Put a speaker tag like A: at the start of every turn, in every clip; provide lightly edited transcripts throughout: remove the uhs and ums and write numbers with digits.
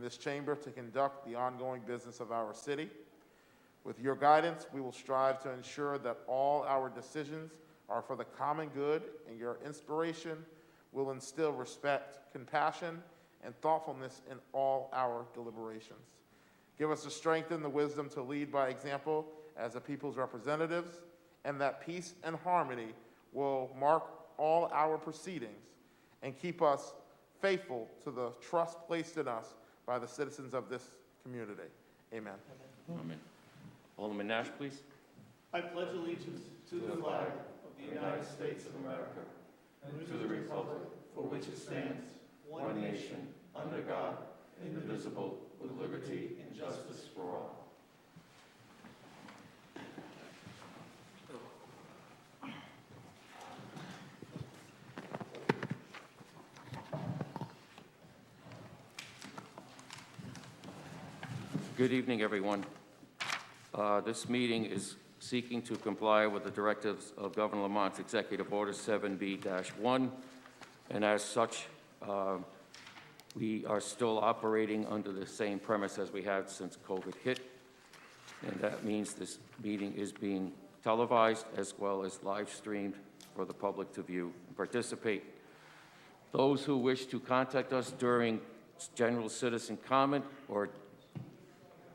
A: in this chamber to conduct the ongoing business of our city. With your guidance, we will strive to ensure that all our decisions are for the common good, and your inspiration will instill respect, compassion, and thoughtfulness in all our deliberations. Give us the strength and the wisdom to lead by example as a people's representatives, and that peace and harmony will mark all our proceedings and keep us faithful to the trust placed in us by the citizens of this community. Amen.
B: Amen. Alderman Nash, please.
C: I pledge allegiance to the flag of the United States of America and to the republic for which it stands, one nation, under God, indivisible, with liberty and justice for all.
B: Good evening, everyone. This meeting is seeking to comply with the directives of Governor Lamont's Executive Order 7B-1, and as such, we are still operating under the same premise as we have since COVID hit, and that means this meeting is being televised as well as live streamed for the public to view and participate. Those who wish to contact us during general citizen comment or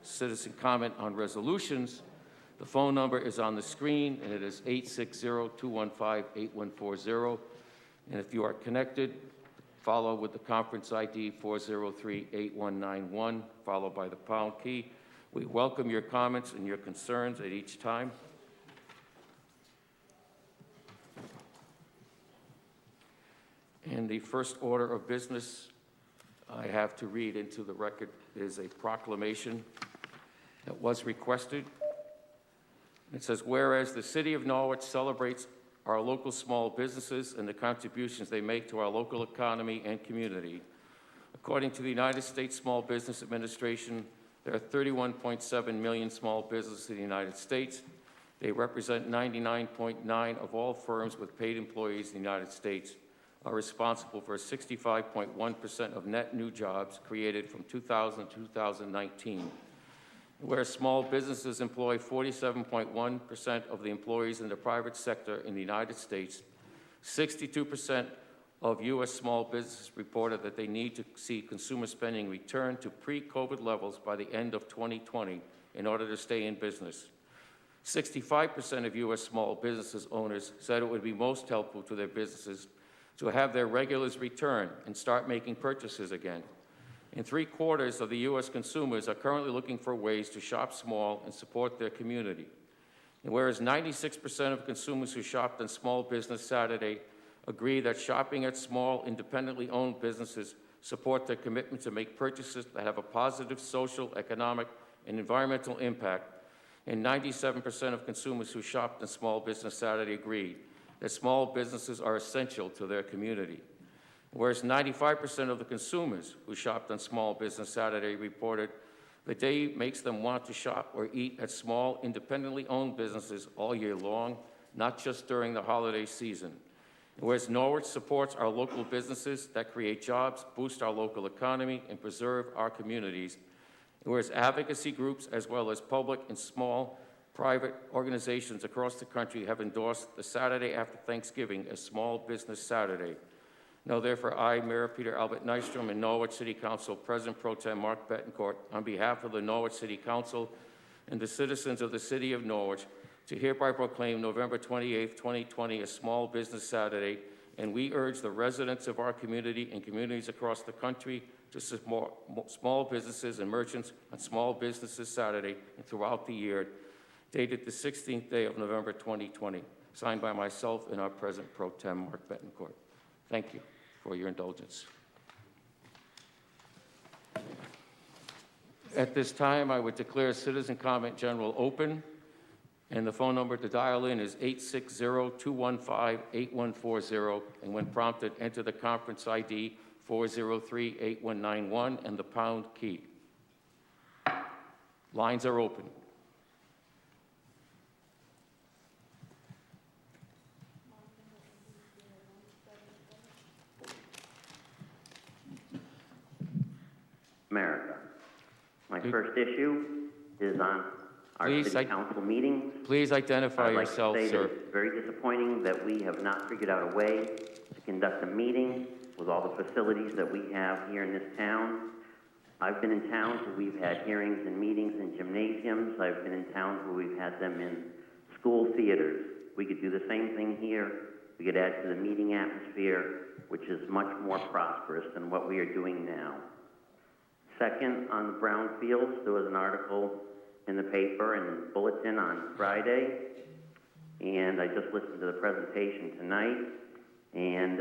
B: citizen comment on resolutions, the phone number is on the screen, and it is 860-215-8140. And if you are connected, follow with the conference ID 403-8191, followed by the pound key. We welcome your comments and your concerns at each time. And the first order of business I have to read into the record is a proclamation that was requested. It says, whereas the City of Norwich celebrates our local small businesses and the contributions they make to our local economy and community. According to the United States Small Business Administration, there are 31.7 million small businesses in the United States. They represent 99.9% of all firms with paid employees in the United States, are responsible for 65.1% of net new jobs created from 2000 to 2019. Where small businesses employ 47.1% of the employees in the private sector in the United States, 62% of U.S. small businesses reported that they need to see consumer spending return to pre-COVID levels by the end of 2020 in order to stay in business. 65% of U.S. small businesses owners said it would be most helpful to their businesses to have their regulars return and start making purchases again. And 3/4 of the U.S. consumers are currently looking for ways to shop small and support their community. And whereas 96% of consumers who shopped on Small Business Saturday agree that shopping at small, independently owned businesses support their commitment to make purchases that have a positive social, economic, and environmental impact, and 97% of consumers who shopped on Small Business Saturday agree that small businesses are essential to their community. Whereas 95% of the consumers who shopped on Small Business Saturday reported the day makes them want to shop or eat at small, independently owned businesses all year long, not just during the holiday season. Whereas Norwich supports our local businesses that create jobs, boost our local economy, and preserve our communities. Whereas advocacy groups, as well as public and small private organizations across the country, have endorsed the Saturday after Thanksgiving as Small Business Saturday. Now, therefore, I, Mayor Peter Albert Nystrom, and Norwich City Council President Pro Tem Mark Betancourt, on behalf of the Norwich City Council and the citizens of the City of Norwich, to hereby proclaim November 28, 2020 as Small Business Saturday, and we urge the residents of our community and communities across the country to support small businesses and merchants on Small Businesses Saturday and throughout the year, dated the 16th day of November 2020, signed by myself and our President Pro Tem Mark Betancourt. Thank you for your indulgence. At this time, I would declare citizen comment general open, and the phone number to dial in is 860-215-8140, and when prompted, enter the conference ID 403-8191 and the pound key. Lines are open.
D: America. My
B: Good.
D: first issue is on our
B: Please,
D: city council meetings.
B: Please identify
D: I'd like
B: yourself,
D: to say that
B: sir.
D: it's very disappointing that we have not figured out a way to conduct a meeting with all the facilities that we have here in this town. I've been in towns where we've had hearings and meetings in gymnasiums. I've been in towns where we've had them in school theaters. We could do the same thing here. We could add to the meeting atmosphere, which is much more prosperous than what we are doing now. Second, on the brownfields, there was an article in the paper and bulletin on Friday, and I just listened to the presentation tonight, and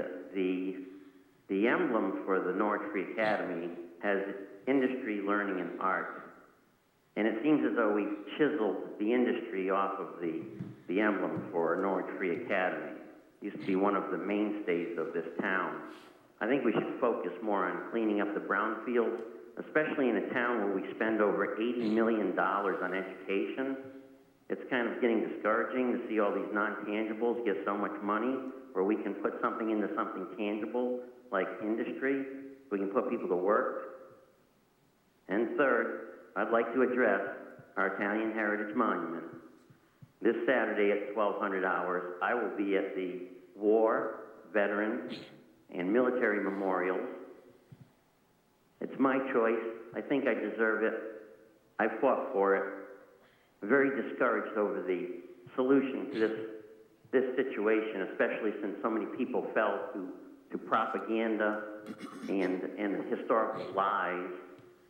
D: the emblem for the Norwich Free Academy has industry, learning, and art. And it seems as though we've chiseled the industry off of the emblem for Norwich Free Academy. It used to be one of the mainstays of this town. I think we should focus more on cleaning up the brownfields, especially in a town where we spend over $80 million on education. It's kind of getting discouraging to see all these non-tangibles get so much money, where we can put something into something tangible, like industry. We can put people to work. And third, I'd like to address our Italian Heritage Monument. This Saturday at 1200 hours, I will be at the War, Veterans, and Military Memorials. It's my choice. I think I deserve it. I fought for it. I'm very discouraged over the solution to this situation, especially since so many people fell to propaganda and historical lies,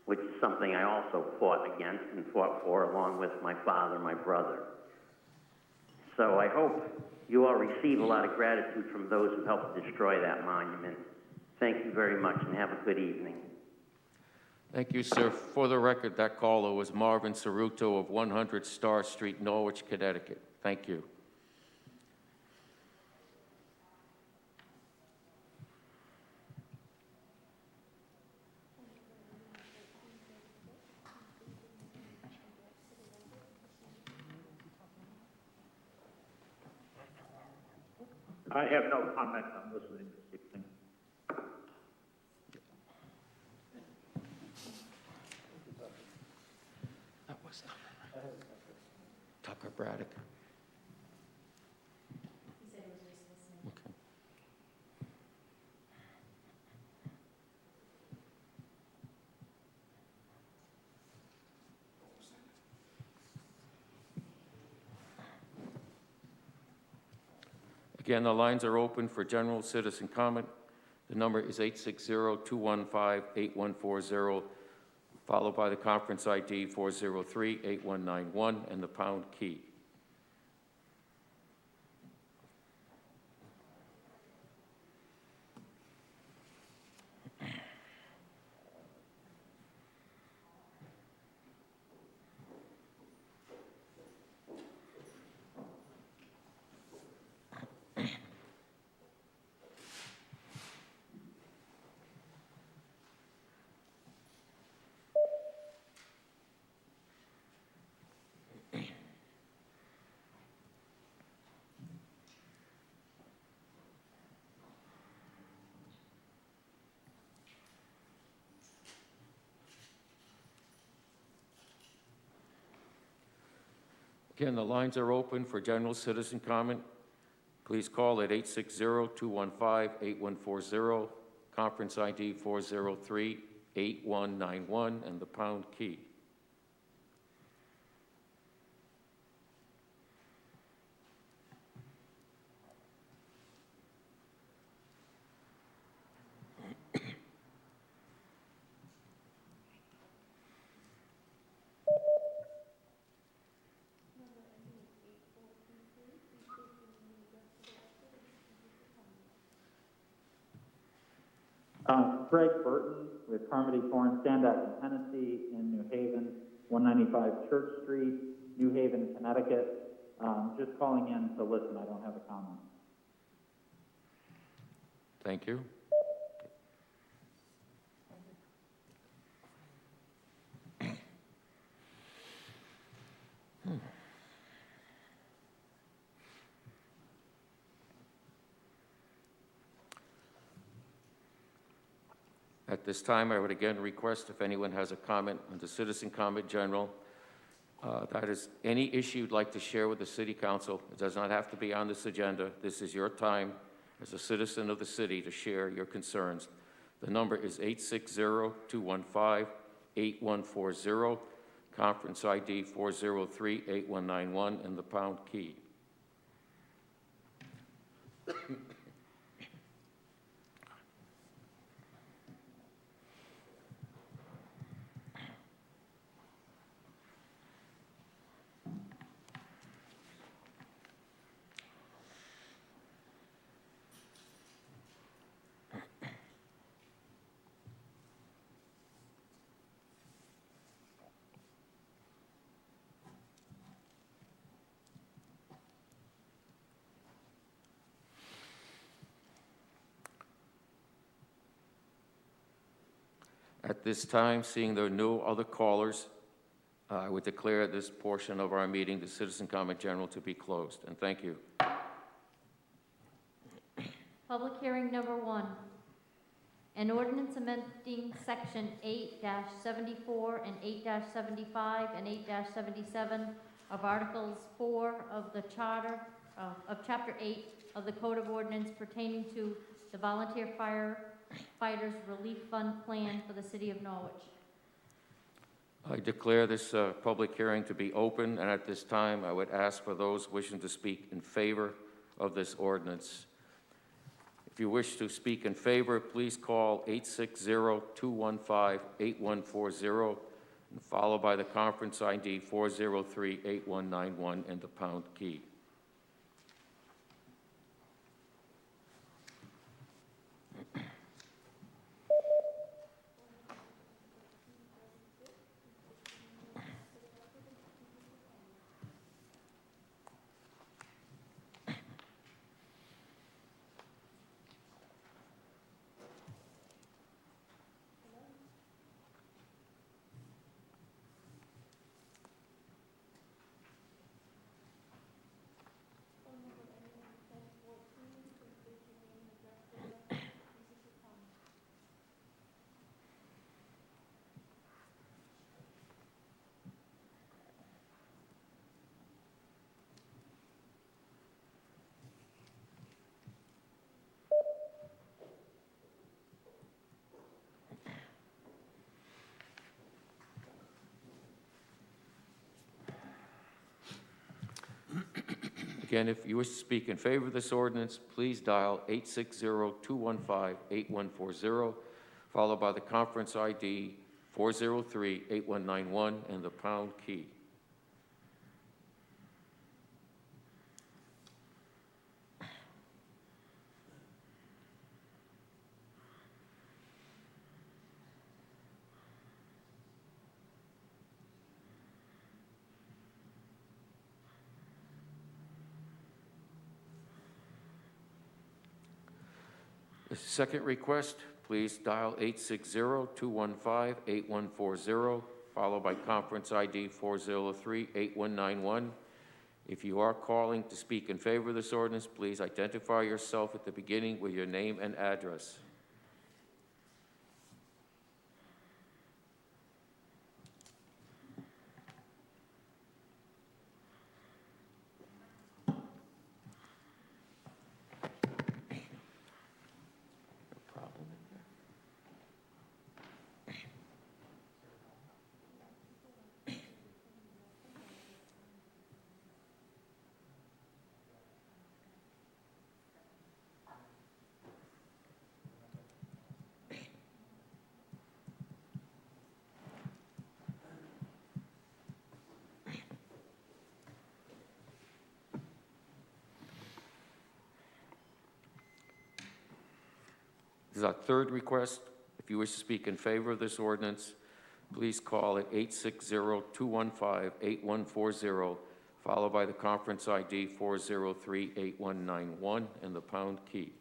D: which is something I also fought against and fought for along with my father and my brother. So I hope you all receive a lot of gratitude from those who helped destroy that monument. Thank you very much and have a good evening.
B: Thank you, sir. For the record, that caller was Marvin Cerruto of 100 Star Street, Norwich, Connecticut. Thank you.
E: I have no comment. I'm listening this evening.
B: That was Tucker Braddock.
F: He said he was just listening.
B: Okay. Again, the lines are open for general citizen comment. The number is 860-215-8140, followed by the conference ID 403-8191 and the pound key. Again, the lines are open for general citizen comment. Please call at 860-215-8140, conference ID 403-8191, and the pound key.
E: Greg Burton with Carmody Foreign Standout in Tennessee in New Haven, 195 Church Street, New Haven, Connecticut. Just calling in to listen. I don't have a comment.
B: Thank you. At this time, I would again request if anyone has a comment on the citizen comment general, that is any issue you'd like to share with the city council. It does not have to be on this agenda. This is your time as a citizen of the city to share your concerns. The number is 860-215-8140, conference ID 403-8191, and the pound key. At this time, seeing there are no other callers, I would declare this portion of our meeting, the citizen comment general, to be closed. And thank you.
F: Public hearing number 1. An ordinance amending section 8-74 and 8-75 and 8-77 of Articles 4 of the Charter of Chapter 8 of the Code of Ordinance pertaining to the Volunteer Firefighters Relief Fund Plan for the City of Norwich.
B: I declare this public hearing to be open, and at this time, I would ask for those wishing to speak in favor of this ordinance. If you wish to speak in favor, please call 860-215-8140, and followed by the conference ID 403-8191 and the pound key. Again, if you wish to speak in favor of this ordinance, please dial 860-215-8140, followed by the conference ID 403-8191 and the pound key. The second request, please dial 860-215-8140, followed by conference ID 403-8191. If you are calling to speak in favor of this ordinance, please identify yourself at the beginning with your name and address. This is our third request. If you wish to speak in favor of this ordinance, please call at 860-215-8140, followed by the conference ID 403-8191 and the pound key.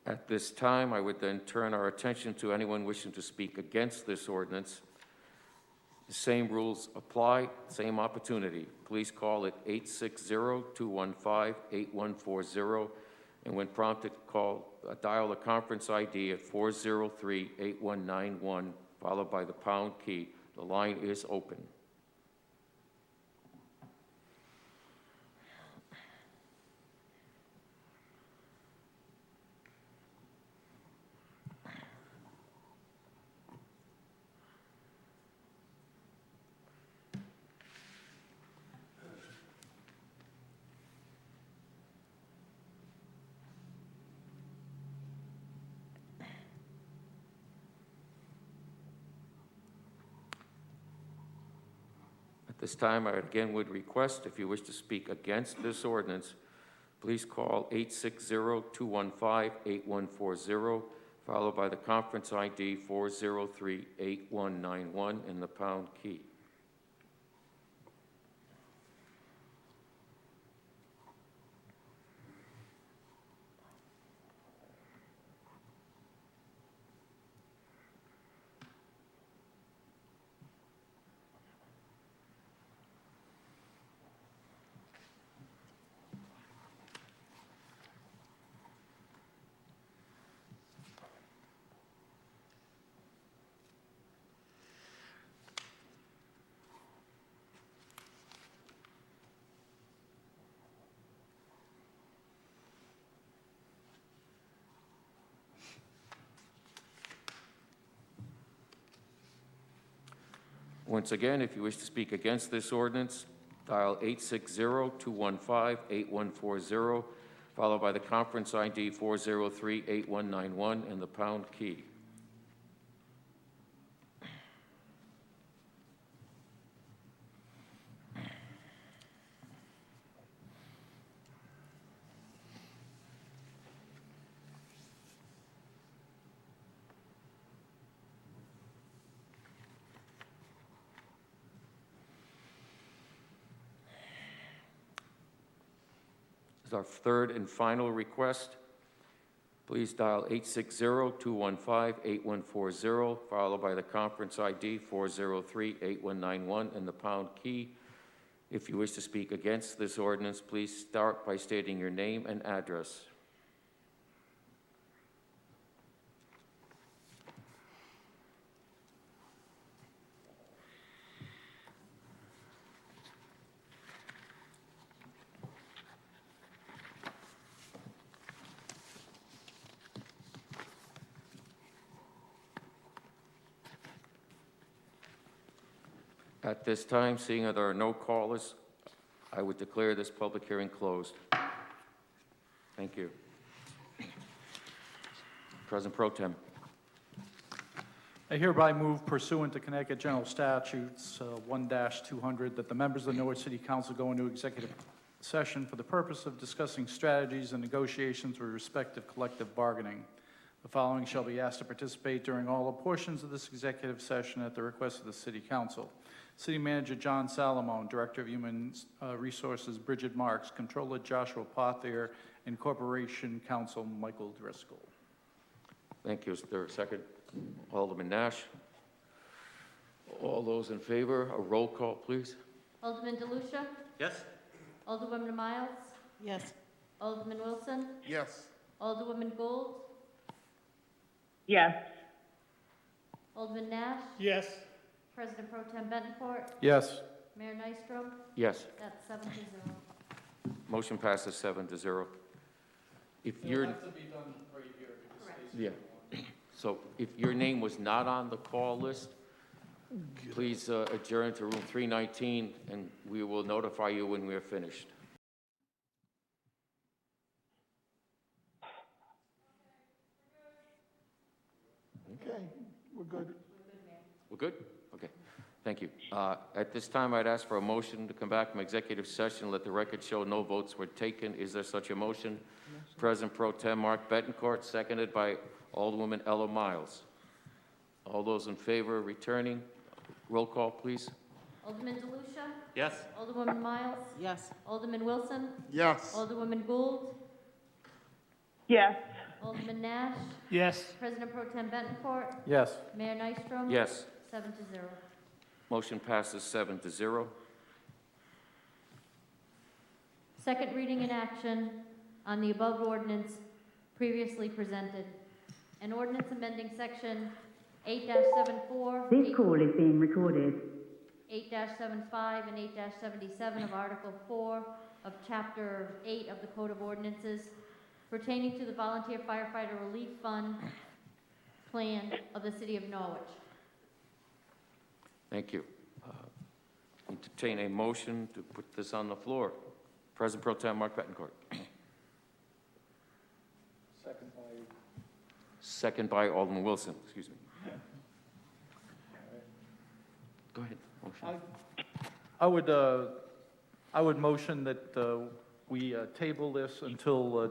B: At this time, I would then turn our attention to anyone wishing to speak against this ordinance. The same rules apply, same opportunity. Please call at 860-215-8140, and when prompted, dial the conference ID at 403-8191, followed by the pound key. The line is open. At this time, I again would request, if you wish to speak against this ordinance, please call 860-215-8140, followed by the conference ID 403-8191 and the pound key. Once again, if you wish to speak against this ordinance, dial 860-215-8140, followed by the conference ID 403-8191 and the pound key. Our third and final request. Please dial 860-215-8140, followed by the conference ID 403-8191 and the pound key. If you wish to speak against this ordinance, please start by stating your name and address. At this time, seeing that there are no callers, I would declare this public hearing closed. Thank you. President Pro Tem.
G: I hereby move pursuant to Connecticut General Statutes 1-200 that the members of the Norwich City Council go into executive session for the purpose of discussing strategies and negotiations with respect to collective bargaining. The following shall be asked to participate during all the portions of this executive session at the request of the City Council. City Manager John Salamone, Director of Human Resources Bridget Marks, Controller Joshua Pothier, and Corporation Counsel Michael Driscoll.
B: Thank you. Is there a second? Alderman Nash. All those in favor, a roll call, please.
F: Alderman DeLucia?
C: Yes?
F: Alderwoman Miles?
H: Yes.
F: Alderman Wilson?
A: Yes.
F: Alderwoman Gould?
H: Yes.
F: Alderman Nash?
C: Yes.
F: President Pro Tem Bettencourt?
G: Yes.
F: Mayor Nystrom?
B: Yes.
F: That's 7-0.
B: Motion passes 7-0. If you're,
G: have to be done right here because
F: Correct.
B: yeah. So if your name was not on the call list, please adjourn to room 319, and we will notify you when we are finished.
C: Okay, we're good.
B: We're good? Okay. Thank you. At this time, I'd ask for a motion to come back from executive session. Let the record show no votes were taken. Is there such a motion? President Pro Tem Mark Bettencourt, seconded by Alderwoman Ella Miles. All those in favor of returning, roll call, please.
F: Alderman DeLucia?
C: Yes?
F: Alderwoman Miles?
H: Yes.
F: Alderman Wilson?
A: Yes.
F: Alderwoman Gould?
H: Yes.
F: Alderman Nash,
C: Yes.
F: President Pro Tem Betancourt,
G: Yes.
F: Mayor Nystrom.
B: Yes.
F: 7-0.
B: Motion passes 7-0.
F: Second reading and action on the above ordinance previously presented. An ordinance amending section 8-74,
I: This call is being recorded.
F: 8-75, and 8-77 of Article 4 of Chapter 8 of the Code of Ordinances pertaining to the Volunteer Firefighter Relief Fund Plan of the City of Norwich.
B: Thank you. Entertain a motion to put this on the floor. President Pro Tem Mark Betancourt. Second by Alderman Wilson, excuse me. Go ahead. Motion.
G: I would motion that we table this until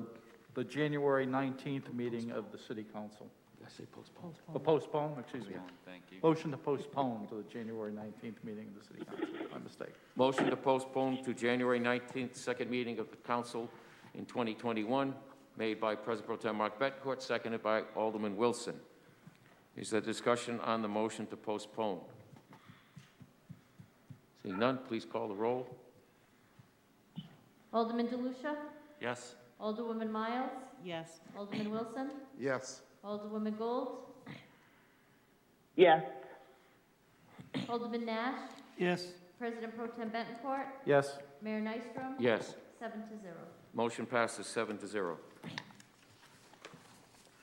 G: the January 19th meeting of the city council.
B: Did I say postpone?
G: Postpone, excuse me.
J: Thank you.
G: Motion to postpone to the January 19th meeting of the city council. My mistake.
B: Motion to postpone to January 19th, second meeting of the council in 2021, made by President Pro Tem Mark Betancourt, seconded by Alderman Wilson. Is there discussion on the motion to postpone? Seeing none, please call the roll.
F: Alderman DeLucia?
J: Yes.
F: Alderwoman Miles?
H: Yes.
F: Alderman Wilson?
A: Yes.
F: Alderwoman Gold?
H: Yes.
F: Alderman Nash?
C: Yes.
F: President Pro Tem Betancourt?
G: Yes.
F: Mayor Nystrom?
B: Yes.
F: 7-0.
B: Motion passes 7-0.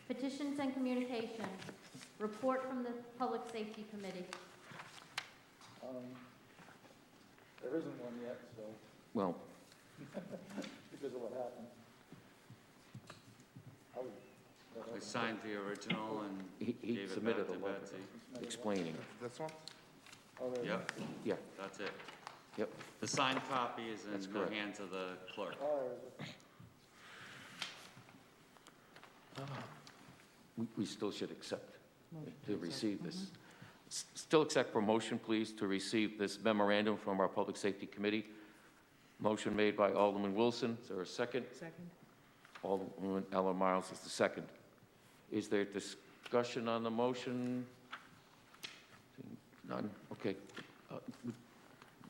F: Petitions and communications. Report from the Public Safety Committee.
G: There isn't one yet, so,
B: Well,
G: because of what happened.
J: I signed the original and
B: he
J: gave it
B: submitted
J: back
B: a
J: to
B: letter
J: Betsy.
B: explaining.
A: This one?
J: Yep,
B: Yeah,
J: that's it.
B: yep.
J: The signed copy is
B: That's
J: in the
B: correct.
J: hands of the clerk.
B: We still should accept to receive this. Still accept for motion, please, to receive this memorandum from our Public Safety Committee. Motion made by Alderman Wilson. Is there a second?
H: Second.
B: Alderman Ella Miles is the second. Is there discussion on the motion? None? Okay.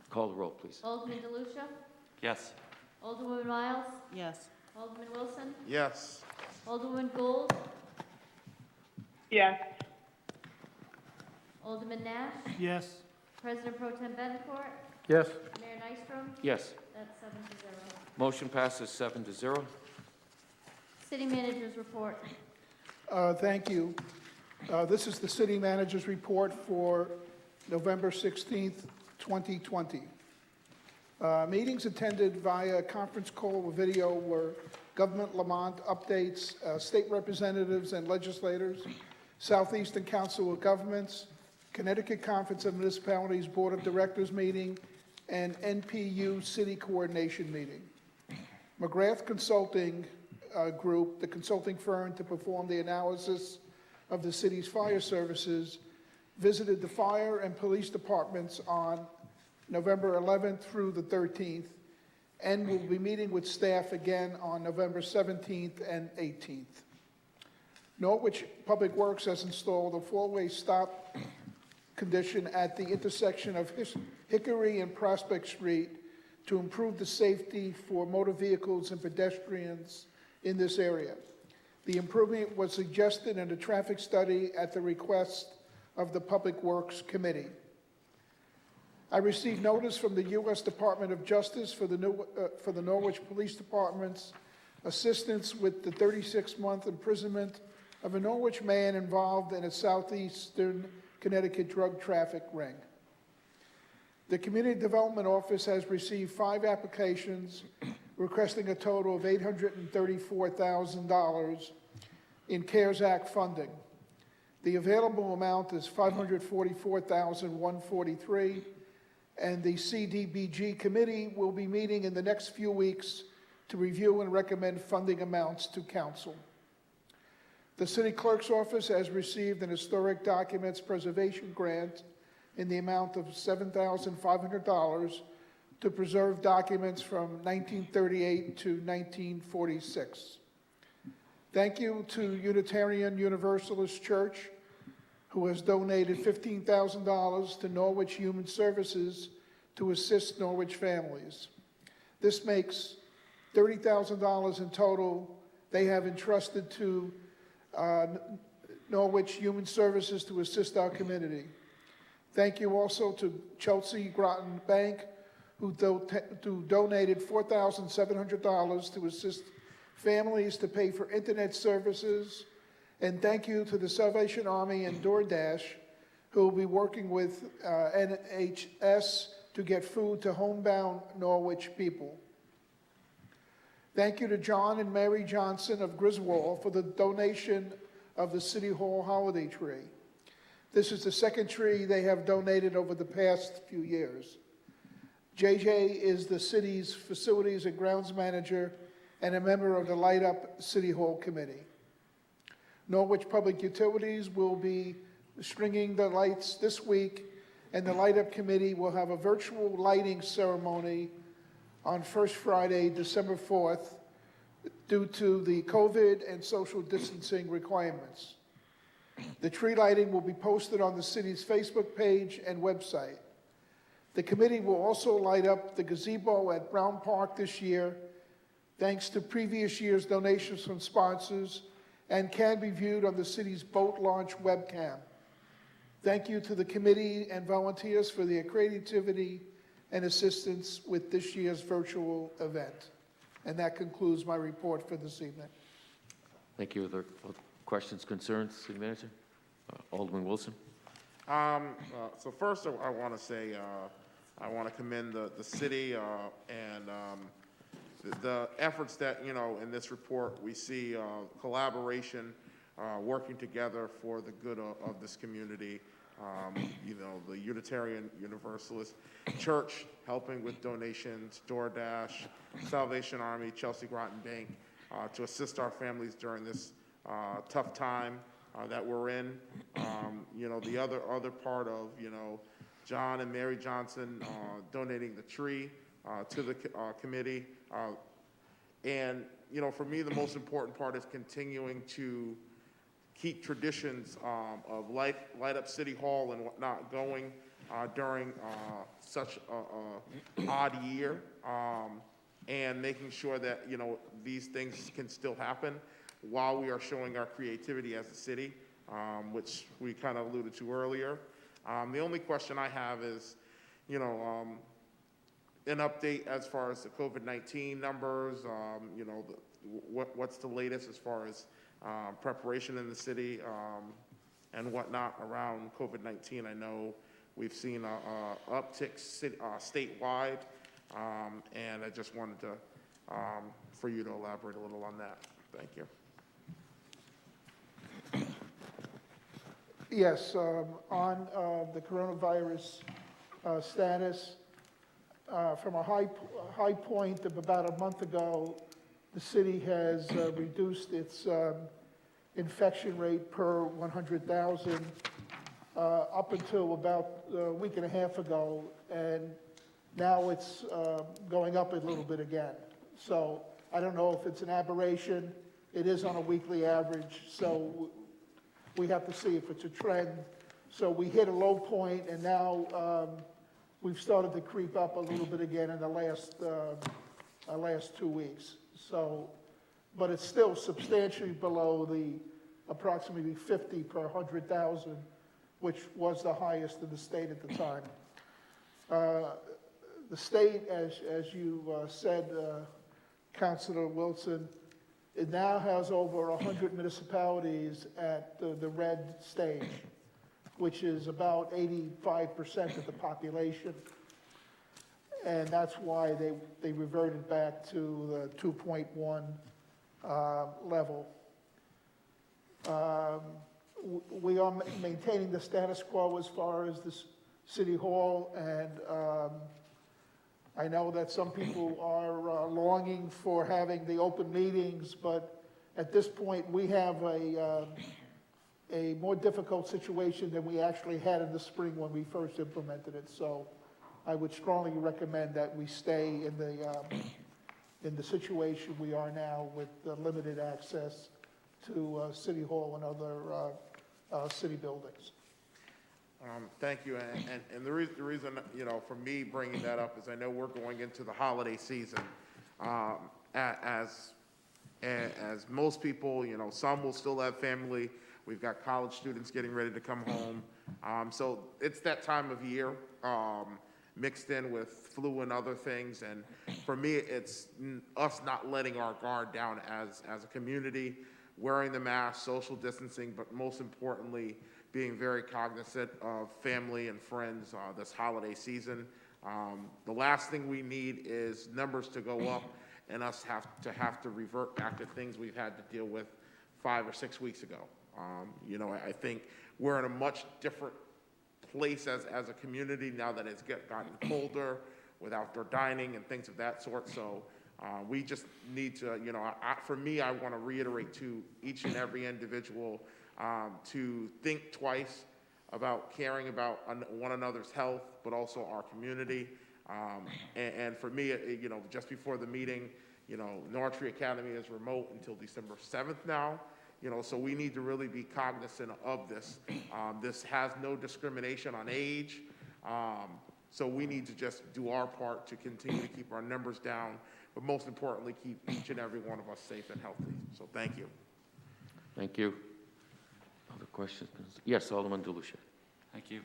B: Call the roll, please.
F: Alderman DeLucia?
J: Yes.
F: Alderwoman Miles?
H: Yes.
F: Alderman Wilson?
A: Yes.
F: Alderwoman Gould?
H: Yes.
F: Alderman Nash?
C: Yes.
F: President Pro Tem Betancourt?
G: Yes.
F: Mayor Nystrom?
B: Yes.
F: That's 7-0.
B: Motion passes 7-0.
F: City Manager's report.
K: Thank you. This is the city manager's report for November 16th, 2020. Meetings attended via conference call or video were Government Lamont updates, state representatives and legislators, Southeastern Council of Governments, Connecticut Conference of Municipalities Board of Directors meeting, and NPU City Coordination meeting. McGrath Consulting Group, the consulting firm to perform the analysis of the city's fire services, visited the fire and police departments on November 11th through the 13th, and will be meeting with staff again on November 17th and 18th. Norwich Public Works has installed a four-way stop condition at the intersection of Hickory and Prospect Street to improve the safety for motor vehicles and pedestrians in this area. The improvement was suggested in a traffic study at the request of the Public Works Committee. I received notice from the U.S. Department of Justice for the Norwich Police Department's assistance with the 36-month imprisonment of a Norwich man involved in a southeastern Connecticut drug traffic ring. The Community Development Office has received 5 applications requesting a total of $834,000 in CARES Act funding. The available amount is $544,143, and the CDBG committee will be meeting in the next few weeks to review and recommend funding amounts to council. The city clerk's office has received an historic documents preservation grant in the amount of $7,500 to preserve documents from 1938 to 1946. Thank you to Unitarian Universalist Church, who has donated $15,000 to Norwich Human Services to assist Norwich families. This makes $30,000 in total they have entrusted to Norwich Human Services to assist our community. Thank you also to Chelsea Groton Bank, who donated $4,700 to assist families to pay for internet services. And thank you to the Salvation Army and DoorDash, who will be working with NHS to get food to homebound Norwich people. Thank you to John and Mary Johnson of Griswold for the donation of the City Hall holiday tree. This is the second tree they have donated over the past few years. JJ is the city's facilities and grounds manager and a member of the Light Up City Hall Committee. Norwich Public Utilities will be stringing the lights this week, and the Light Up Committee will have a virtual lighting ceremony on First Friday, December 4th, due to the COVID and social distancing requirements. The tree lighting will be posted on the city's Facebook page and website. The committee will also light up the gazebo at Brown Park this year, thanks to previous year's donations from sponsors, and can be viewed on the city's boat launch webcam. Thank you to the committee and volunteers for their creativity and assistance with this year's virtual event. And that concludes my report for this evening.
B: Thank you. Are there questions, concerns, City Manager? Alderman Wilson?
A: So first, I want to say I want to commend the city and the efforts that, in this report, we see collaboration, working together for the good of this community. The Unitarian Universalist Church helping with donations, DoorDash, Salvation Army, Chelsea Groton Bank, to assist our families during this tough time that we're in. The other part of, John and Mary Johnson donating the tree to the committee. And, for me, the most important part is continuing to keep traditions of light up City Hall and whatnot going during such a odd year, and making sure that, these things can still happen while we are showing our creativity as a city, which we kind of alluded to earlier. The only question I have is, an update as far as the COVID-19 numbers, what's the latest as far as preparation in the city and whatnot around COVID-19. I know we've seen a uptick statewide, and I just wanted to, for you to elaborate a little on that. Thank you.
K: Yes, on the coronavirus status, from a high point of about a month ago, the city has reduced its infection rate per 100,000 up until about a week and a half ago, and now it's going up a little bit again. So I don't know if it's an aberration. It is on a weekly average, so we have to see if it's a trend. So we hit a low point, and now we've started to creep up a little bit again in the last 2 weeks. So, but it's still substantially below the approximately 50 per 100,000, which was the highest in the state at the time. The state, as you said, Councilor Wilson, it now has over 100 municipalities at the red stage, which is about 85% of the population. And that's why they reverted back to the 2.1 level. We are maintaining the status quo as far as the City Hall, and I know that some people are longing for having the open meetings, but at this point we have a more difficult situation than we actually had in the spring when we first implemented it. So I would strongly recommend that we stay in the situation we are now with limited access to City Hall and other city buildings.
A: Thank you, and the reason, you know, for me bringing that up is I know we're going into the holiday season. As most people, you know, some will still have family. We've got college students getting ready to come home. So it's that time of year, mixed in with flu and other things. And for me, it's us not letting our guard down as a community, wearing the mask, social distancing, but most importantly, being very cognizant of family and friends this holiday season. The last thing we need is numbers to go up and us have to revert back to things we've had to deal with 5 or 6 weeks ago. You know, I think we're in a much different place as a community now that it's gotten colder with outdoor dining and things of that sort. So we just need to, you know, for me, I want to reiterate to each and every individual to think twice about caring about one another's health, but also our community. And for me, you know, just before the meeting, you know, North Tree Academy is remote until December 7th now. You know, so we need to really be cognizant of this. This has no discrimination on age. So we need to just do our part to continue to keep our numbers down, but most importantly, keep each and every one of us safe and healthy. So thank you.
B: Thank you. Other questions? Yes, Alderman DeLucia.
J: Thank you.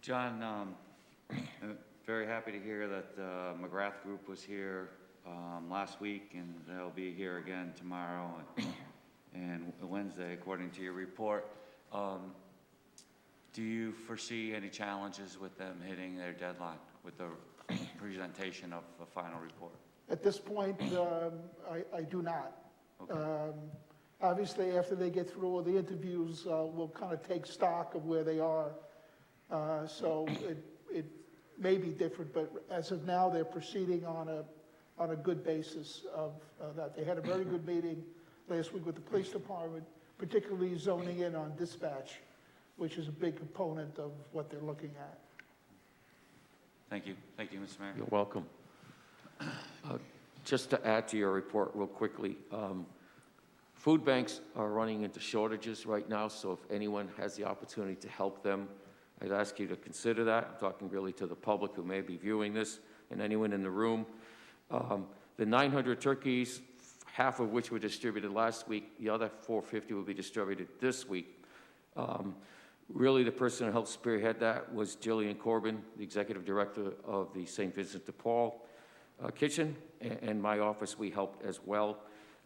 J: John, I'm very happy to hear that the McGrath Group was here last week, and they'll be here again tomorrow and Wednesday, according to your report. Do you foresee any challenges with them hitting their deadline with the presentation of the final report?
K: At this point, I do not.
J: Okay.
K: Obviously, after they get through all the interviews, we'll kind of take stock of where they are. So it may be different, but as of now, they're proceeding on a good basis of that. They had a very good meeting last week with the police department, particularly zoning in on dispatch, which is a big component of what they're looking at.
J: Thank you. Thank you, Mr. Mayor.
B: You're welcome. Just to add to your report real quickly, food banks are running into shortages right now, so if anyone has the opportunity to help them, I'd ask you to consider that. I'm talking really to the public who may be viewing this and anyone in the room. The 900 turkeys, half of which were distributed last week, the other 450 will be distributed this week. Really, the person who helped spearhead that was Jillian Corbin, the executive director of the St. Vincent de Paul kitchen, and my office, we helped as well.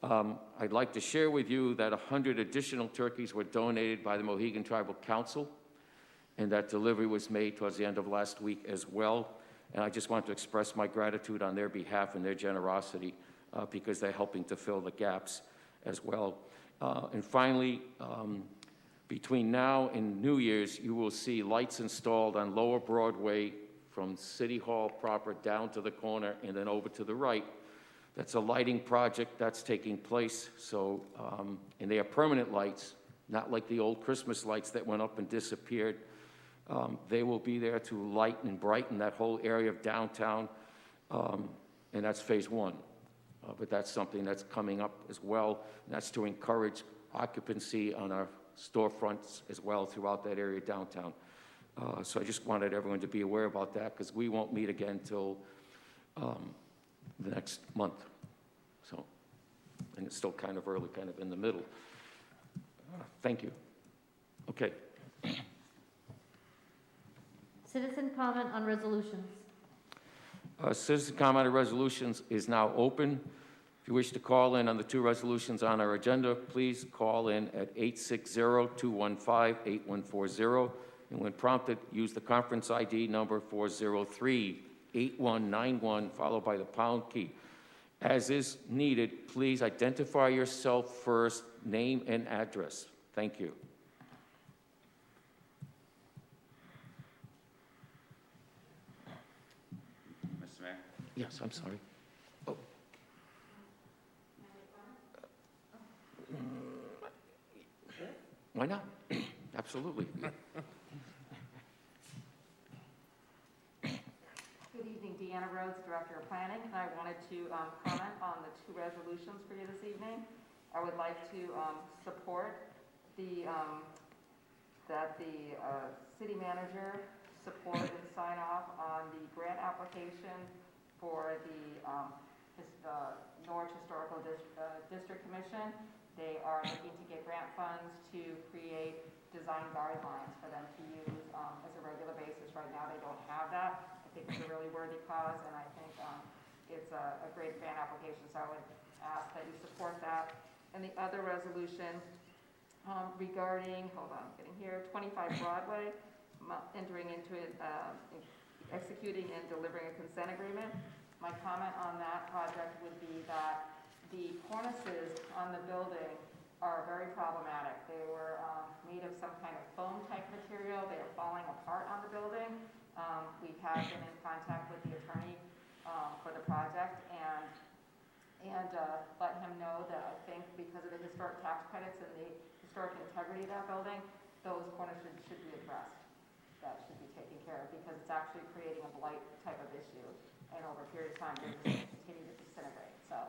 B: I'd like to share with you that 100 additional turkeys were donated by the Mohegan Tribal Council, and that delivery was made towards the end of last week as well. And I just want to express my gratitude on their behalf and their generosity because they're helping to fill the gaps as well. And finally, between now and New Year's, you will see lights installed on Lower Broadway from City Hall proper down to the corner and then over to the right. That's a lighting project that's taking place. So, and they are permanent lights, not like the old Christmas lights that went up and disappeared. They will be there to light and brighten that whole area of downtown, and that's phase one. But that's something that's coming up as well, and that's to encourage occupancy on our storefronts as well throughout that area downtown. So I just wanted everyone to be aware about that because we won't meet again until the next month. So, and it's still kind of early, kind of in the middle. Thank you. Okay.
F: Citizen comment on resolutions.
B: Citizen comment on resolutions is now open. If you wish to call in on the two resolutions on our agenda, please call in at 860-215-8140. And when prompted, use the conference ID number 403-8191, followed by the pound key. As is needed, please identify yourself first, name and address. Thank you.
J: Mr. Mayor?
B: Yes, I'm sorry. Oh. Why not? Absolutely.
L: Good evening, Deanna Deanna Rhodes, Director of Planning, and I wanted to comment on the two resolutions for you this evening. I would like to support that the city manager support and sign off on the grant application for the Norwich Historical District Commission. They are looking to get grant funds to create design guidelines for them to use as a regular basis. Right now, they don't have that. I think it's a really worthy cause, and I think it's a great grant application, so I would ask that you support that. And the other resolution regarding, hold on, I'm getting here, 25 Broadway, entering into it, executing and delivering a consent agreement. My comment on that project would be that the cornices on the building are very problematic. They were made of some kind of foam type material. They are falling apart on the building. We have been in contact with the attorney for the project and let him know that I think because of the historic tax credits and the historic integrity of that building, those cornices should be addressed. That should be taken care of because it's actually creating a blight type of issue, and over a period of time they're just going to continue to disintegrate. So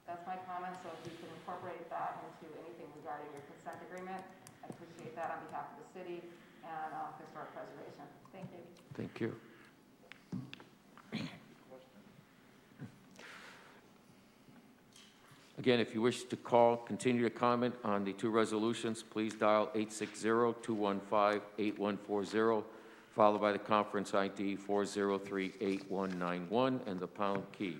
L: that's my comment. So if you can incorporate that into anything regarding your consent agreement, I appreciate that on behalf of the city and historic preservation. Thank you.
B: Thank you. Again, if you wish to continue to comment on the two resolutions, please dial 860-215-8140, followed by the conference ID 403-8191 and the pound key.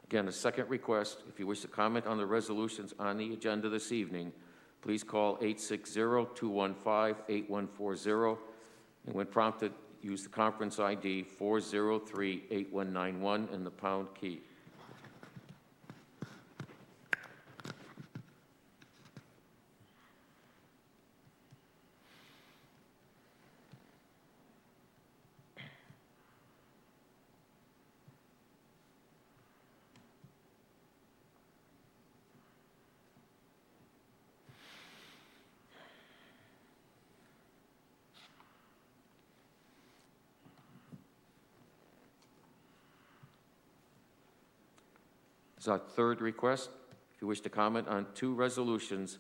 B: Again, a second request, if you wish to comment on the resolutions on the agenda this evening, please call 860-215-8140, and when prompted, use the conference ID 403-8191 and the pound key. This is our third request. If you wish to comment on two resolutions,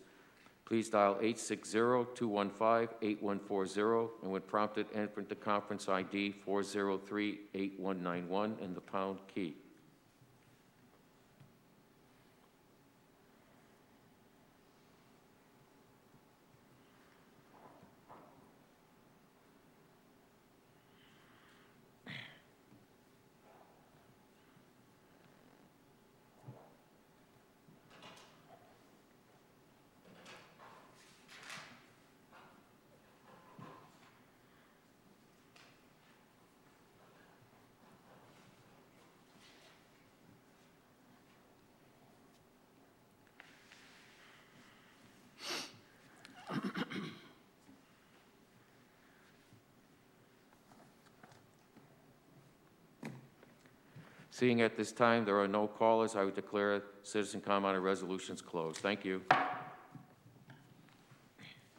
B: please dial 860-215-8140, and when prompted, enter the conference ID 403-8191 and the pound key. Seeing at this time there are no callers, I would declare citizen comment on resolutions closed. Thank you.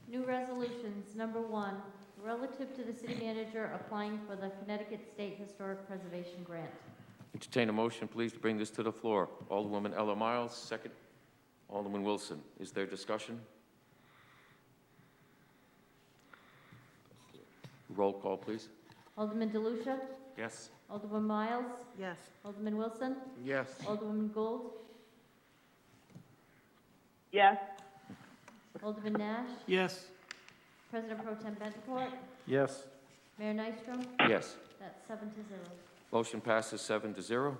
F: New resolutions. Number 1, relative to the city manager applying for the Connecticut State Historic Preservation Grant.
B: Entertain a motion, please, to bring this to the floor. Alderwoman Ella Miles, second. Alderman Wilson. Is there discussion? Roll call, please.
F: Alderman DeLucia?
J: Yes.
F: Alderman Miles?
H: Yes.
F: Alderman Wilson?
A: Yes.
F: Alderwoman Gould?
H: Yes.
F: Alderman Nash?
G: Yes.
F: President Pro Tem Bencourt?
G: Yes.
F: Mayor Nystrom?
B: Yes.
F: That's 7-0.
B: Motion passes 7-0.
K: Still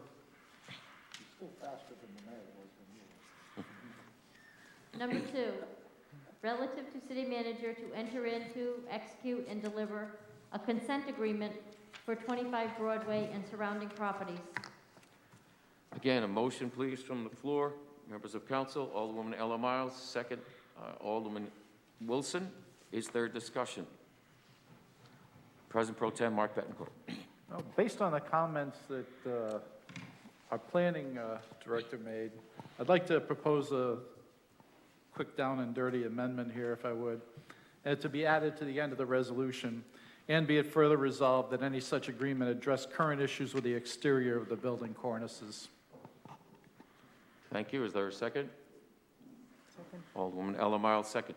K: faster than the mayor was than you.
F: Number 2, relative to city manager to enter into, execute, and deliver a consent agreement for 25 Broadway and surrounding properties.
B: Again, a motion, please, from the floor. Members of council, Alderwoman Ella Miles, second, Alderman Wilson. Is there discussion? President Pro Tem Mark Bettencourt.
G: Based on the comments that our planning director made, I'd like to propose a quick down and dirty amendment here, if I would, and to be added to the end of the resolution, and be it further resolved that any such agreement address current issues with the exterior of the building cornices.
B: Thank you. Is there a second?
H: Second.
B: Alderwoman Ella Miles, second.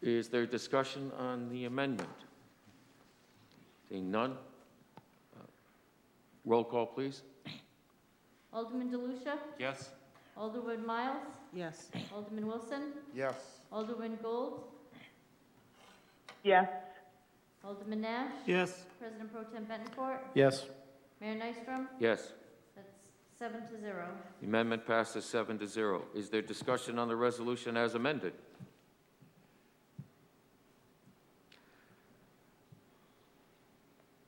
B: Is there discussion on the amendment? Seeing none. Roll call, please.
F: Alderman DeLucia?
J: Yes.
F: Alderwoman Miles?
H: Yes.
F: Alderman Wilson?
A: Yes.
F: Alderman Gold?
H: Yes.
F: Alderman Nash?
C: Yes.
F: President Pro Tem Bettencourt?
G: Yes.
F: Mayor Nystrom?
B: Yes.
F: That's 7-0.
B: The amendment passes 7-0. Is there discussion on the resolution as amended?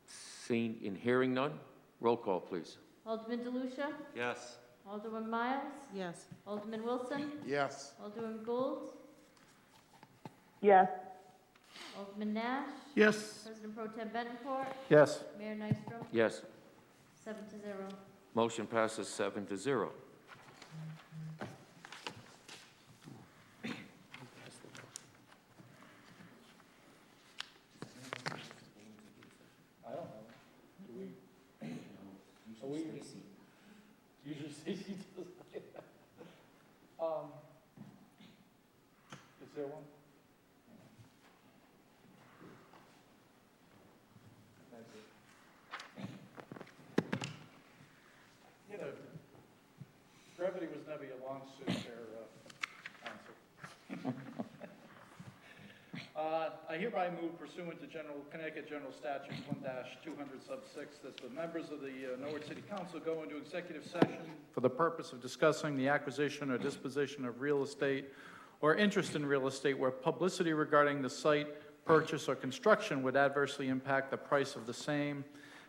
B: Seeing and hearing none, roll call, please.
F: Alderman DeLucia?
J: Yes.
F: Alderman Miles?
H: Yes.
F: Alderman Wilson?
A: Yes.
F: Alderman Gould?
H: Yes.
F: Alderman Nash?
C: Yes.
F: President Pro Tem Bettencourt?
G: Yes.
F: Mayor Nystrom?
B: Yes.
F: 7-0.
B: Motion passes 7-0.
G: I don't know. Do we? Usually Stacy does. Is there one? Thank you. You know, brevity was never your long suit there, answer. I hereby move pursuant to Connecticut General Statute 1-200 sub 6 that the members of the Norwich City Council go into executive session for the purpose of discussing the acquisition or disposition of real estate or interest in real estate where publicity regarding the site, purchase, or construction would adversely impact the price of the same,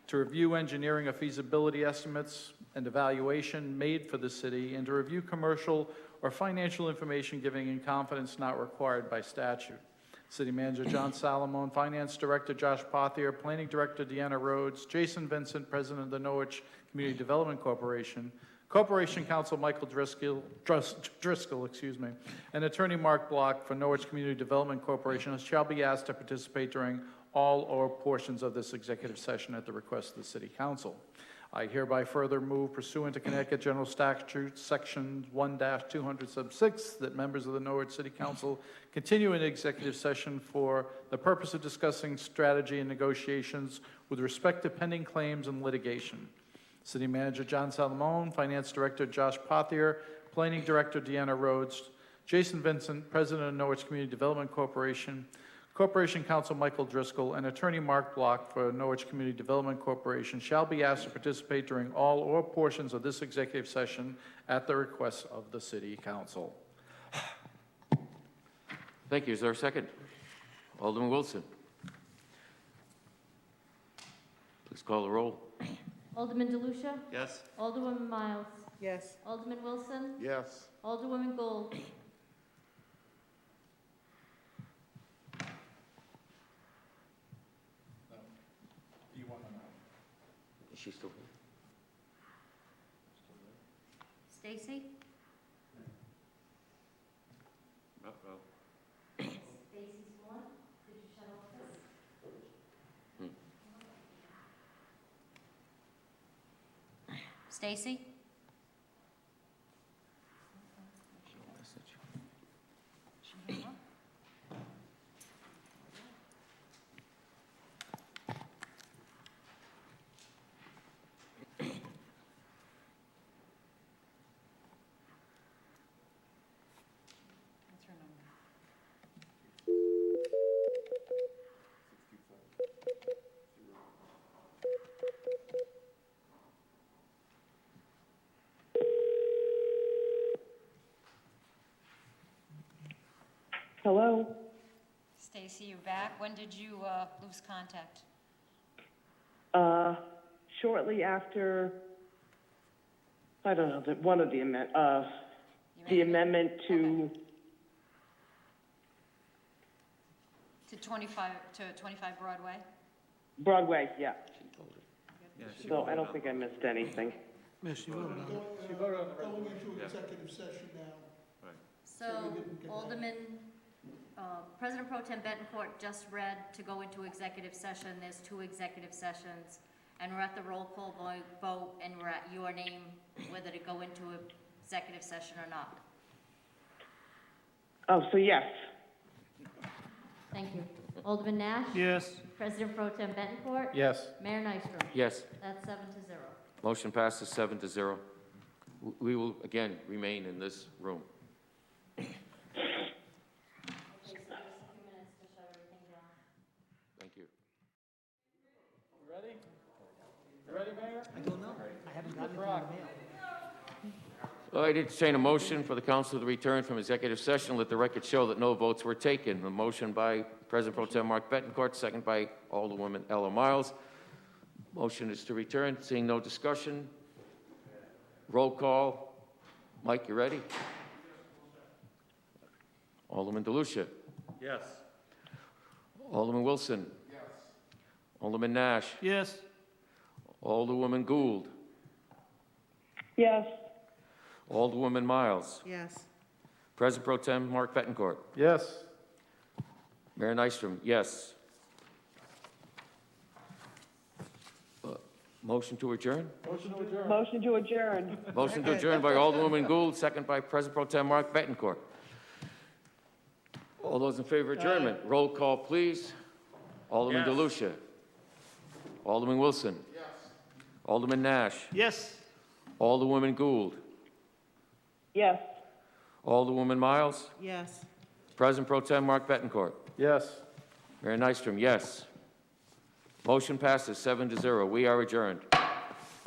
G: to review engineering or feasibility estimates and evaluation made for the city, and to review commercial or financial information giving in confidence not required by statute. City Manager John Salamone, Finance Director Josh Pothier, Planning Director Deanna Rhodes, Jason Vincent, President of the Norwich Community Development Corporation, Corporation Counsel Michael Driscoll, and Attorney Mark Block for Norwich Community Development Corporation shall be asked to participate during all or portions of this executive session at the request of the City Council. I hereby further move pursuant to Connecticut General Statute, Section 1-200 sub 6, that members of the Norwich City Council continue in executive session for the purpose of discussing strategy and negotiations with respect to pending claims and litigation. City Manager John Salamone, Finance Director Josh Pothier, Planning Director Deanna Rhodes, Jason Vincent, President of Norwich Community Development Corporation, Corporation Counsel Michael Driscoll, and Attorney Mark Block for Norwich Community Development Corporation shall be asked to participate during all or portions of this executive session at the request of the City Council.
B: Thank you. Is there a second? Alderman Wilson. Please call the roll.
F: Alderman DeLucia?
J: Yes.
F: Alderwoman Miles?
H: Yes.
F: Alderman Wilson?
A: Yes.
F: Alderwoman Gould?
G: Do you want to know?
B: Is she still here?
F: Stacy?
J: Uh-oh.
F: Stacy's one. Did you shut off this? Stacy?
L: What's her number?
H: Hello?
F: Stacy, you're back. When did you lose contact?
H: Shortly after I don't know, one of the amendment to,
F: To 25 Broadway?
H: Broadway, yeah.
J: Yeah, she
H: So I
J: voted
H: don't
J: on
H: think
J: it.
H: I missed anything.
K: Going into executive session now.
F: So Alderman, President Pro Tem Betancourt just read to go into executive session. There's 2 executive sessions, and we're at the roll call vote, and we're at your name, whether to go into executive session or not.
H: Oh, so yes.
F: Thank you. Alderman Nash?
G: Yes.
F: President Pro Tem Betancourt?
G: Yes.
F: Mayor Nystrom?
B: Yes.
F: That's 7-0.
B: Motion passes 7-0. We will again remain in this room.
F: Okay, so just a few minutes to shut everything down.
B: Thank you.
G: Ready? You ready, Mayor?
C: I don't know. I haven't gotten it in the mail.
B: I entertain a motion for the council to return from executive session. Let the record show that no votes were taken. The motion by President Pro Tem Mark Betancourt, second by Alderwoman Ella Miles. Motion is to return. Seeing no discussion. Roll call. Mike, you ready? Alderman DeLucia.
G: Yes.
B: Alderman Wilson.
A: Yes.
B: Alderman Nash.
G: Yes.
B: Alderwoman Gould.
H: Yes.
B: Alderwoman Miles.
H: Yes.
B: President Pro Tem Mark Betancourt.
G: Yes.
B: Mayor Nystrom, yes. Motion to adjourn?
H: Motion to adjourn.
B: Motion to adjourn by Alderwoman Gould, second by President Pro Tem Mark Betancourt. All those in favor of adjournment, roll call, please. Alderman DeLucia. Alderman Wilson.
A: Yes.
B: Alderman Nash.
G: Yes.
B: Alderwoman Gould.
H: Yes.
B: Alderwoman Miles.
H: Yes.
B: President Pro Tem Mark Betancourt.
G: Yes.
B: Mayor Nystrom, yes. Motion passes 7-0. We are adjourned.